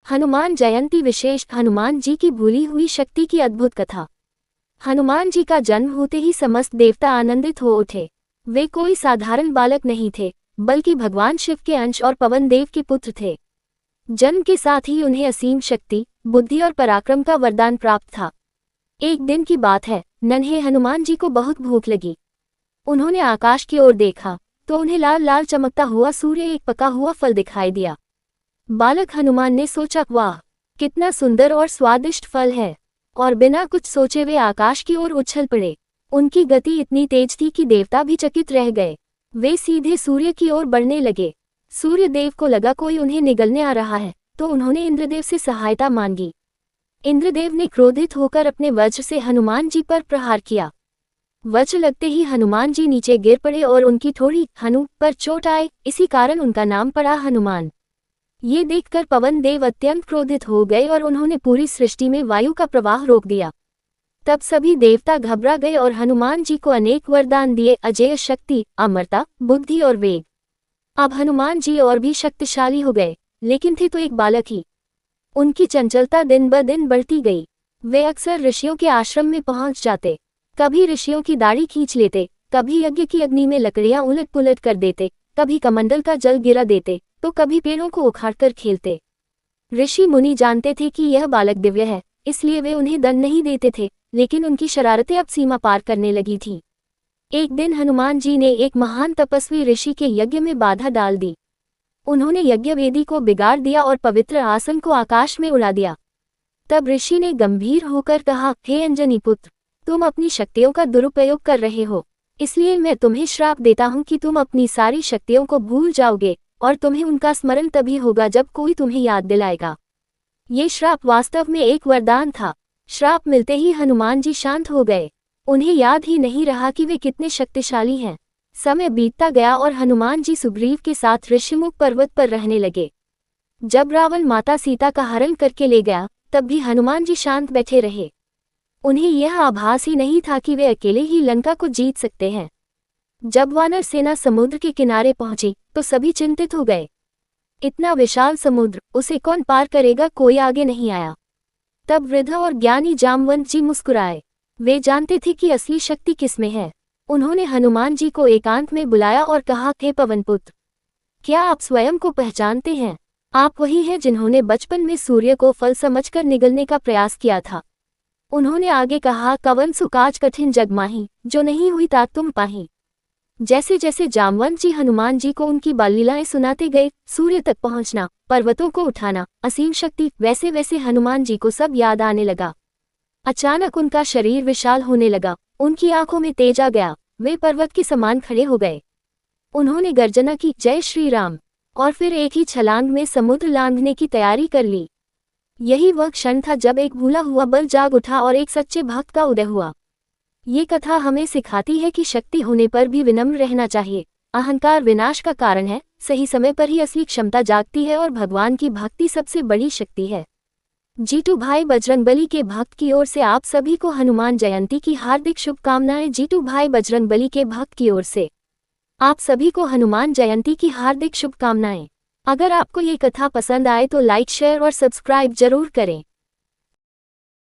हनुमान जयंती विशेष हनुमान जी की भूली हुई शक्ति की अद्भुत कथा। हनुमान जी का जन्म होते ही समस्त देवता आनंदित हो उठे। वे कोई साधारण बालक नहीं थे, बल्कि भगवान शिव के अंश और पवन देव के पुत्र थे। जन्म के साथ ही उन्हें असीम शक्ति, बुद्धि और पराक्रम का वरदान प्राप्त था। एक दिन की बात है, नन्हे हनुमान जी को बहुत भूख लगी। उन्होंने आकाश की ओर देखा तो उन्हें लाल लाल चमकता हुआ सूर्य एक पका हुआ फल दिखाई दिया। बालक हनुमान ने सोचा, वाह, कितना सुंदर और स्वादिष्ट फल है, और बिना कुछ सोचे वे आकाश की ओर उछल पड़े। उनकी गति इतनी तेज थी कि देवता भी चकित रह गए। वे सीधे सूर्य की ओर बढ़ने लगे। सूर्य देव को लगा कोई उन्हें निगलने आ रहा है, तो उन्होंने इंद्रदेव से सहायता मांगी। इंद्रदेव ने क्रोधित होकर अपने वज्र से हनुमान जी पर प्रहार किया। वज्र लगते ही हनुमान जी नीचे गिर पड़े और उनकी थोड़ी हनु पर चोट आए। इसी कारण उनका नाम पड़ा हनुमान। ये देखकर पवन देव अत्यंत क्रोधित हो गए और उन्होंने पूरी सृष्टि में वायु का प्रवाह रोक दिया। तब सभी देवता घबरा गए और हनुमान जी को अनेक वरदान दिए, अजेय शक्ति, अमरता, बुद्धि और वेग। अब हनुमान जी और भी शक्तिशाली हो गए, लेकिन थे तो एक बालक ही। उनकी चंचलता दिन ब दिन बढ़ती गई। वे अक्सर ऋषियों के आश्रम में पहुंच जाते, कभी ऋषियों की दाढ़ी खींच लेते, कभी यज्ञ की अग्नि में लकड़ियां उलट पुलट कर देते, कभी कमंडल का जल गिरा देते, तो कभी पेड़ों को उखाड़कर खेलते। ऋषि मुनि जानते थे कि यह बालक दिव्य है, इसलिए वे उन्हें दंड नहीं देते थे, लेकिन उनकी शरारतें अब सीमा पार करने लगी थीं। एक दिन हनुमान जी ने एक महान तपस्वी ऋषि के यज्ञ में बाधा डाल दी। उन्होंने यज्ञ वेदी को बिगाड़ दिया और पवित्र आसन को आकाश में उड़ा दिया। तब ऋषि ने गंभीर होकर कहा, हे अंजनी पुत्र, तुम अपनी शक्तियों का दुरुपयोग कर रहे हो, इसलिए मैं तुम्हें श्राप देता हूं कि तुम अपनी सारी शक्तियों को भूल जाओगे और तुम्हें उनका स्मरण तभी होगा जब कोई तुम्हें याद दिलाएगा। ये श्राप वास्तव में एक वरदान था। श्राप मिलते ही हनुमान जी शांत हो गए। उन्हें याद ही नहीं रहा कि वे कितने शक्तिशाली हैं। समय बीतता गया और हनुमान जी सुग्रीव के साथ ऋषिमुख पर्वत पर रहने लगे। जब रावण माता सीता का हरण करके ले गया, तब भी हनुमान जी शांत बैठे रहे। उन्हें यह आभास ही नहीं था कि वे अकेले ही लंका को जीत सकते हैं। जब वानर सेना समुद्र के किनारे पहुंची तो सभी चिंतित हो गए। इतना विशाल समुद्र, उसे कौन पार करेगा, कोई आगे नहीं आया। तब वृद्ध और ज्ञानी जामवंत जी मुस्कुराए। वे जानते थे कि असली शक्ति किसमें है। उन्होंने हनुमान जी को एकांत में बुलाया और कहा, हे पवनपुत्र, क्या आप स्वयं को पहचानते हैं? आप वही हैं जिन्होंने बचपन में सूर्य को फल समझकर निगलने का प्रयास किया था। उन्होंने आगे कहा, कवन सुकाज कठिन जग माही, जो नहीं हुई तात तुम पाही। जैसे जैसे जामवंत जी हनुमान जी को उनकी बाललीलाएं सुनाते गए, सूर्य तक पहुंचना, पर्वतों को उठाना, असीम शक्ति, वैसे वैसे हनुमान जी को सब याद आने लगा। अचानक उनका शरीर विशाल होने लगा, उनकी आंखों में तेज आ गया। वे पर्वत के समान खड़े हो गए। उन्होंने गर्जना की, जय श्री राम, और फिर एक ही छलांग में समुद्र लांघने की तैयारी कर ली। यही वह क्षण था जब एक भूला हुआ बल जाग उठा और एक सच्चे भक्त का उदय हुआ। ये कथा हमें सिखाती है कि शक्ति होने पर भी विनम्र रहना चाहिए। अहंकार विनाश का कारण है। सही समय पर ही असली क्षमता जागती है और भगवान की भक्ति सबसे बड़ी शक्ति है। जीतू भाई बजरंगबली के भक्त की ओर से आप सभी को हनुमान जयंती की हार्दिक शुभकामनाएं। जीतू भाई बजरंगबली के भक्त की ओर से आप सभी को हनुमान जयंती की हार्दिक शुभकामनाएं। अगर आपको ये कथा पसंद आए तो लाइक, शेयर और सब्सक्राइब जरूर करें।